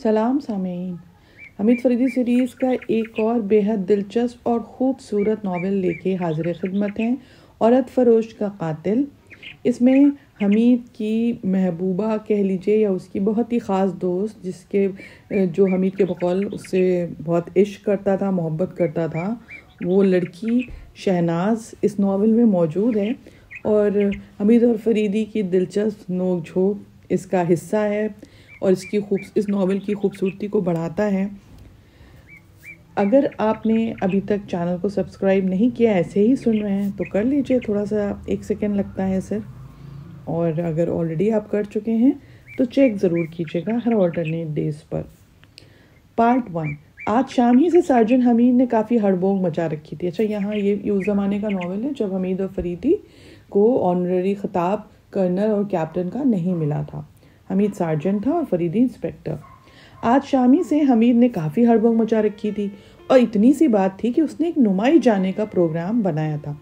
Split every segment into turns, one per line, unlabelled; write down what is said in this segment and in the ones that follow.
सलाम सामीन। हमीद फरीदी सीरीज़ का एक और बेहद दिलचस्प और ख़ूबसूरत नावल लेके हाजिर खिदमत हैं, औरत फ़रोश का कातिल। इसमें हमीद की महबूबा कह लीजिए या उसकी बहुत ही ख़ास दोस्त जो हमीद के बकौल उससे बहुत इश्क करता था, मोहब्बत करता था, वो लड़की शहनाज इस नावल में मौजूद है और हमीद और फरीदी की दिलचस्प नोक झोंक इसका हिस्सा है और इस नावल की खूबसूरती को बढ़ाता है। अगर आपने अभी तक चैनल को सब्सक्राइब नहीं किया, ऐसे ही सुन रहे हैं तो कर लीजिए, थोड़ा सा 1 सेकेंड लगता है सिर्फ। और अगर ऑलरेडी आप कर चुके हैं तो चेक ज़रूर कीजिएगा हर ऑल्टरनेट डेज़ पर। पार्ट 1। आज शाम ही से सार्जन हमीद ने काफ़ी हड़बोंग मचा रखी थी। अच्छा, यहाँ ये उस ज़माने का नावल है जब हमीद और फरीदी को ऑनररी खिताब कर्नल और कैप्टन का नहीं मिला था। हमीद सार्जेंट था और फरीदी इंस्पेक्टर। आज शामी से हमीद ने काफ़ी हड़बंग मचा रखी थी और इतनी सी बात थी कि उसने एक नुमाई जाने का प्रोग्राम बनाया था।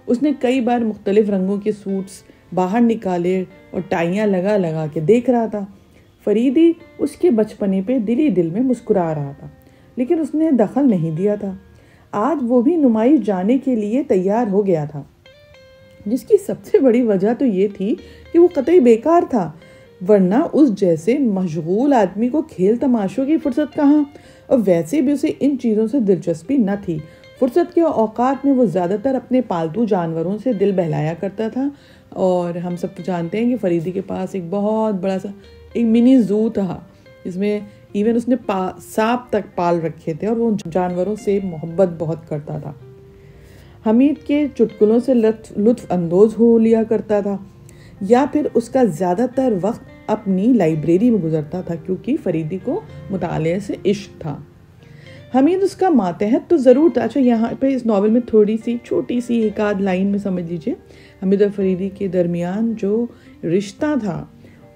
उसने कई बार मुख्तलिफ रंगों के सूट्स बाहर निकाले और टाइयाँ लगा लगा के देख रहा था। फरीदी उसके बचपने पे दिल ही दिल में मुस्कुरा रहा था, लेकिन उसने दखल नहीं दिया था। आज वो भी नुमाई जाने के लिए तैयार हो गया था, जिसकी सबसे बड़ी वजह तो ये थी कि वो कतई बेकार था, वरना उस जैसे मशगूल आदमी को खेल तमाशों की फुर्सत कहाँ, और वैसे भी उसे इन चीज़ों से दिलचस्पी न थी। फुर्सत के औकात में वो ज़्यादातर अपने पालतू जानवरों से दिल बहलाया करता था। और हम सब तो जानते हैं कि फरीदी के पास एक बहुत बड़ा सा एक मिनी ज़ू था, जिसमें इवन उसने सांप तक पाल रखे थे और वो जानवरों से मोहब्बत बहुत करता था। हमीद के चुटकुलों से लुत्फ़ अंदोज़ हो लिया करता था, या फिर उसका ज़्यादातर वक्त अपनी लाइब्रेरी में गुजरता था, क्योंकि फरीदी को मुताले से इश्क था। हमीद उसका मातहत तो ज़रूर था। अच्छा, यहाँ पे इस नावल में थोड़ी सी छोटी सी एक आध लाइन में समझ लीजिए, हमीद और फरीदी के दरमियान जो रिश्ता था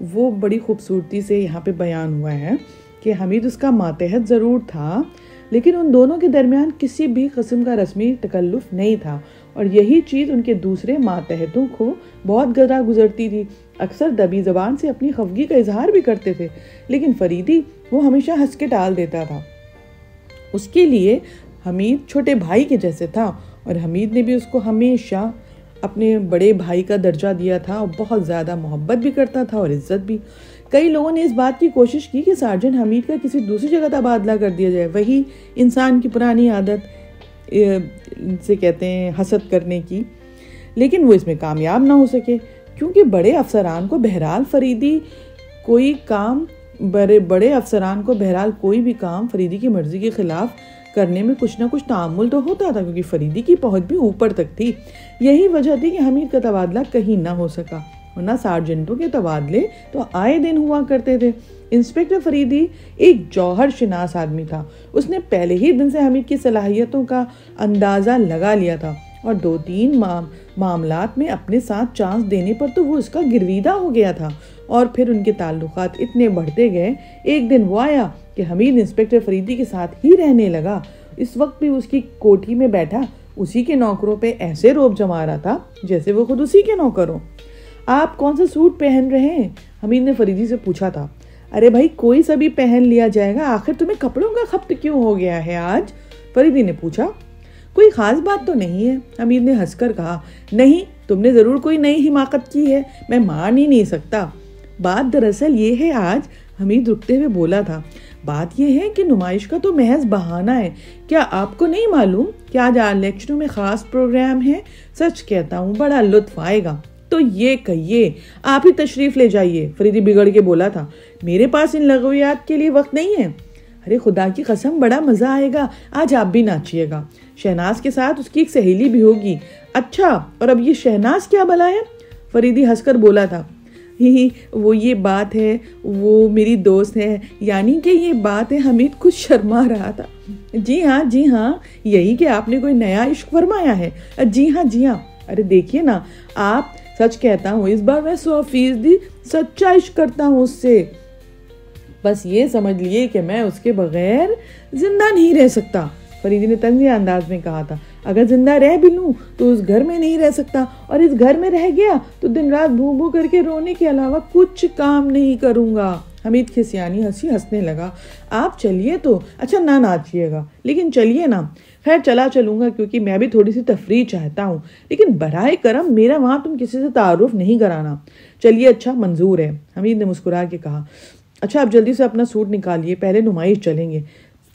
वो बड़ी खूबसूरती से यहाँ पे बयान हुआ है कि हमीद उसका मातहत ज़रूर था, लेकिन उन दोनों के दरमियान किसी भी किस्म का रस्मी तकल्लुफ़ नहीं था, और यही चीज़ उनके दूसरे मातहतों को बहुत गरा गुजरती थी। अक्सर दबी ज़बान से अपनी खफगी का इजहार भी करते थे, लेकिन फरीदी वो हमेशा हंस के टाल देता था। उसके लिए हमीद छोटे भाई के जैसे था, और हमीद ने भी उसको हमेशा अपने बड़े भाई का दर्जा दिया था और बहुत ज़्यादा मोहब्बत भी करता था और इज़्ज़त भी। कई लोगों ने इस बात की कोशिश की कि सार्जन हमीद का किसी दूसरी जगह तबादला कर दिया जाए, वही इंसान की पुरानी आदत से कहते हैं हसद करने की, लेकिन वो इसमें कामयाब ना हो सके, क्योंकि बड़े अफसरान को बहरहाल कोई भी काम फरीदी की मर्जी के खिलाफ करने में कुछ ना कुछ तामुल तो होता था, क्योंकि फरीदी की पहुंच भी ऊपर तक थी। यही वजह थी कि हमीद का तबादला कहीं ना हो सका, वरना सार्जेंटों के तबादले तो आए दिन हुआ करते थे। इंस्पेक्टर फरीदी एक जौहर शिनास आदमी था। उसने पहले ही दिन से हमीद की सलाहियतों का अंदाज़ा लगा लिया था, और 2-3 मामलात में अपने साथ चांस देने पर तो वो उसका गिरवीदा हो गया था। और फिर उनके ताल्लुकात इतने बढ़ते गए, एक दिन वो आया कि हमीद इंस्पेक्टर फरीदी के साथ ही रहने लगा। इस वक्त भी उसकी कोठी में बैठा उसी के नौकरों पे ऐसे रोब जमा रहा था जैसे वो खुद उसी के नौकर हो। आप कौन सा सूट पहन रहे हैं? हमीद ने फरीदी से पूछा था। अरे भाई, कोई सा भी पहन लिया जाएगा, आखिर तुम्हें कपड़ों का खपत क्यों हो गया है आज? फरीदी ने पूछा। कोई खास बात तो नहीं है, हमीद ने हंसकर कहा। नहीं, तुमने ज़रूर कोई नई हिमाकत की है, मैं मान ही नहीं सकता। बात दरअसल ये है, आज हमीद रुकते हुए बोला था, बात यह है कि नुमाइश का तो महज बहाना है। क्या आपको नहीं मालूम कि आज इलेक्शनों में ख़ास प्रोग्राम है? सच कहता हूँ, बड़ा लुत्फ आएगा। तो ये कहिए, आप ही तशरीफ़ ले जाइए, फरीदी बिगड़ के बोला था। मेरे पास इन लगवियात के लिए वक्त नहीं है। अरे खुदा की कसम, बड़ा मज़ा आएगा, आज आप भी नाचिएगा। शहनाज के साथ उसकी एक सहेली भी होगी। अच्छा, और अब ये शहनाज क्या भला है? फरीदी हंसकर बोला था। ही वो ये बात है, वो मेरी दोस्त है, यानी कि ये बात है। हमीद कुछ शर्मा रहा था। जी हाँ, यही कि आपने कोई नया इश्क फरमाया है। जी हाँ। अरे देखिए ना, आप सच कहता हूँ, इस बार मैं 100% सच्चा इश्क करता हूँ उससे। बस ये समझ लिए कि मैं उसके बगैर जिंदा नहीं रह सकता, फरीदी ने तंज़ीह अंदाज में कहा था। अगर जिंदा रह भी लूं तो उस घर में नहीं रह सकता, और इस घर में रह गया तो दिन रात भू भू करके रोने के अलावा कुछ काम नहीं करूंगा। حمید کھسیانی ہنسی ہنسنے لگا. آپ چلیے تو اچھا نہ ناچیے گا لیکن چلیے نا. خیر چلا چلوں گا کیونکہ میں بھی تھوڑی سی تفریح چاہتا ہوں لیکن برائے کرم میرا وہاں تم کسی سے تعارف نہیں کرانا. چلیے اچھا منظور ہے, حمید نے مسکرا کے کہا. اچھا آپ جلدی سے اپنا سوٹ نکالیے, پہلے نمائش چلیں گے.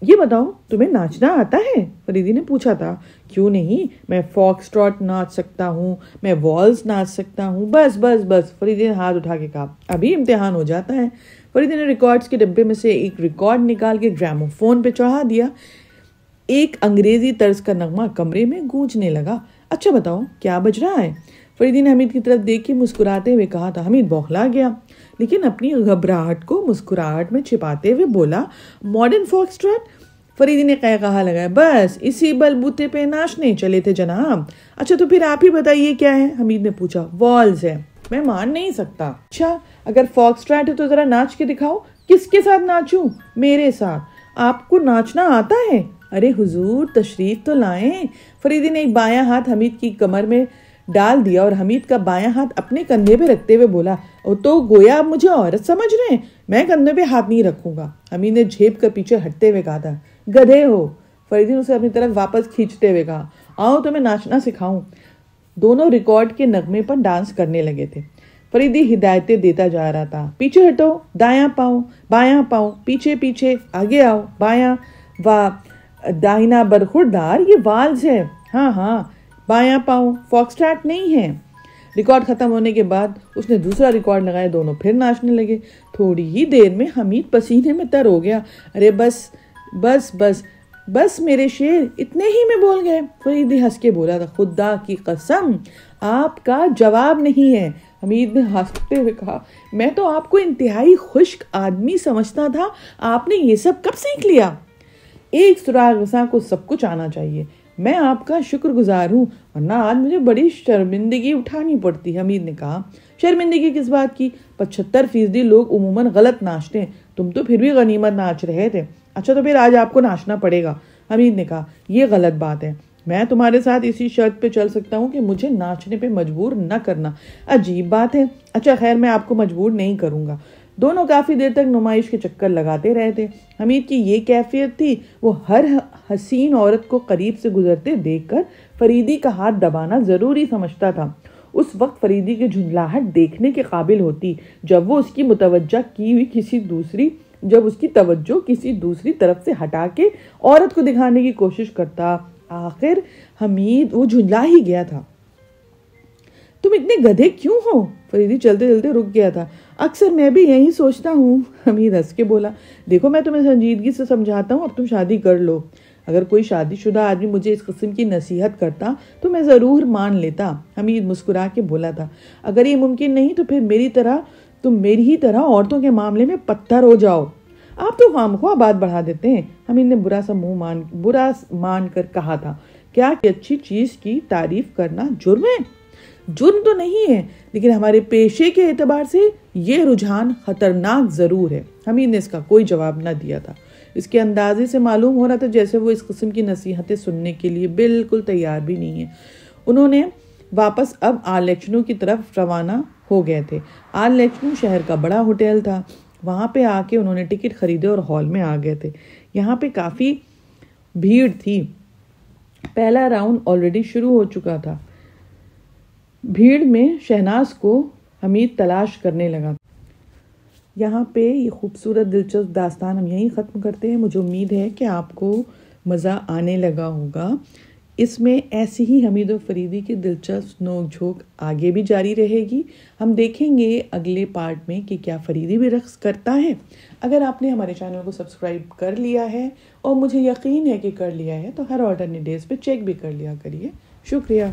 یہ بتاؤ تمہیں ناچنا آتا ہے؟ فریدی نے پوچھا تھا. کیوں نہیں, میں فاکس ٹراٹ ناچ سکتا ہوں, میں والز ناچ سکتا ہوں. بس بس بس, فریدی نے ہاتھ اٹھا کے کہا. ابھی امتحان ہو جاتا ہے. فریدی نے ریکارڈز کے ڈبے میں سے ایک ریکارڈ نکال کے گراموفون پہ چڑھا دیا. ایک انگریزی طرز کا نغمہ کمرے میں گونجنے لگا. اچھا بتاؤ کیا بج رہا ہے؟ فریدی نے حمید کی طرف دیکھ کے مسکراتے ہوئے کہا تھا. حمید بوکھلا گیا لیکن اپنی گھبراہٹ کو مسکراہٹ میں چھپاتے ہوئے بولا, ماڈرن فاکس ٹراٹ. فریدی نے قہقہا لگایا. بس اسی بلبوتے پہ ناچنے چلے تھے جناب. اچھا تو پھر آپ ہی بتائیے کیا ہے؟ حمید نے پوچھا. والز ہے. میں مان نہیں سکتا. اچھا اگر فاکس ٹراٹ ہے تو ذرا ناچ کے دکھاؤ. کس کے ساتھ ناچوں؟ میرے ساتھ. آپ کو ناچنا آتا ہے؟ ارے حضور تشریف تو لائیں. فریدی نے ایک بایاں ہاتھ حمید کی کمر میں ڈال دیا اور حمید کا بایاں ہاتھ اپنے کندھے پہ رکھتے ہوئے بولا. او تو گویا آپ مجھے عورت سمجھ رہے ہیں, میں کندھے پہ ہاتھ نہیں رکھوں گا. حمید نے جھیپ کر پیچھے ہٹتے ہوئے کہا تھا. گدھے ہو. فریدی نے اسے اپنی طرف واپس کھینچتے ہوئے کہا. آؤ تمہیں ناچنا سکھاؤں. دونوں ریکارڈ کے نغمے پر ڈانس کرنے لگے تھے. فریدی ہدایتیں دیتا جا رہا تھا. پیچھے ہٹو, دایاں پاؤں, بایاں پاؤں, پیچھے پیچھے, آگے آؤ, بایاں, داہنا برخوردار, یہ والز ہے. ہاں ہاں, بایاں پاؤں, فاکس ٹراٹ نہیں ہے. ریکارڈ ختم ہونے کے بعد اس نے دوسرا ریکارڈ لگایا. دونوں پھر ناچنے لگے. تھوڑی ہی دیر میں حمید پسینے میں تر ہو گیا. ارے بس بس بس بس میرے شیر, اتنے ہی میں بول گئے. فریدی ہنس کے بولا تھا. خدا کی قسم آپ کا جواب نہیں ہے. حمید نے ہنستے ہوئے کہا. میں تو آپ کو انتہائی خشک آدمی سمجھتا تھا, آپ نے یہ سب کب سیکھ لیا؟ ایک سراغ رساں کو سب کچھ آنا چاہیے. میں آپ کا شکر گزار ہوں ورنہ آج مجھے بڑی شرمندگی اٹھانی پڑتی. حمید نے کہا. شرمندگی کس بات کی؟ 75% لوگ عموماً غلط ناچتے ہیں, تم تو پھر بھی غنیمت ناچ رہے تھے. اچھا تو پھر آج آپ کو ناچنا پڑے گا. حمید نے کہا. یہ غلط بات ہے. میں تمہارے ساتھ اسی شرط پہ چل سکتا ہوں کہ مجھے ناچنے پہ مجبور نہ کرنا. عجیب بات ہے. اچھا خیر میں آپ کو مجبور نہیں کروں گا. دونوں کافی دیر تک نمائش کے چکر لگاتے رہے تھے. حمید کی یہ کیفیت تھی, وہ ہر حسین عورت کو قریب سے گزرتے دیکھ کر فریدی کا ہاتھ دبانا ضروری سمجھتا تھا. اس وقت فریدی کی جھنجھلاہٹ دیکھنے کے قابل ہوتی جب وہ اس کی توجہ کسی دوسری طرف سے ہٹا کے عورت کو دکھانے کی کوشش کرتا. آخر حمید وہ جھنجلا ہی گیا تھا. تم اتنے گدھے کیوں ہو؟ فریدی چلتے چلتے رک گیا تھا. اکثر میں بھی یہی سوچتا ہوں. حمید ہنس کے بولا. دیکھو میں تمہیں سنجیدگی سے سمجھاتا ہوں, اب تم شادی کر لو. اگر کوئی شادی شدہ آدمی مجھے اس قسم کی نصیحت کرتا تو میں ضرور مان لیتا. حمید مسکرا کے بولا تھا. اگر یہ ممکن نہیں تو پھر تم میری ہی طرح عورتوں کے معاملے میں پتھر ہو جاؤ. آپ تو خواہ بات بڑھا دیتے ہیں. حمید نے برا مان کر کہا تھا. کیا اچھی چیز کی تعریف کرنا جرم ہے؟ جرم تو نہیں ہے, لیکن ہمارے پیشے کے اعتبار سے یہ رجحان خطرناک ضرور ہے. حمید نے اس کا کوئی جواب نہ دیا تھا. اس کے اندازے سے معلوم ہو رہا تھا جیسے وہ اس قسم کی نصیحتیں سننے کے لیے بالکل تیار بھی نہیں ہے. انہوں نے واپس اب آل لیچنو کی طرف روانہ ہو گئے تھے. آل لیچنو شہر کا بڑا ہوٹل تھا. وہاں پہ آ کے انہوں نے ٹکٹ خریدے اور ہال میں آ گئے تھے. یہاں پہ کافی بھیڑ تھی. پہلا راؤنڈ آلریڈی شروع ہو چکا تھا. بھیڑ میں شہناز کو حمید تلاش کرنے لگا. یہاں پہ یہ خوبصورت دلچسپ داستان ہم یہیں ختم کرتے ہیں. مجھے امید ہے کہ آپ کو مزہ آنے لگا ہوگا. اس میں ایسی ہی حمید و فریدی کی دلچسپ نوک جھوک آگے بھی جاری رہے گی. ہم دیکھیں گے اگلے پارٹ میں کہ کیا فریدی بھی رقص کرتا ہے. اگر آپ نے ہمارے چینل کو سبسکرائب کر لیا ہے اور مجھے یقین ہے کہ کر لیا ہے تو ہر آلٹرنیٹ ڈیز پہ چیک بھی کر لیا کریے. شکریہ.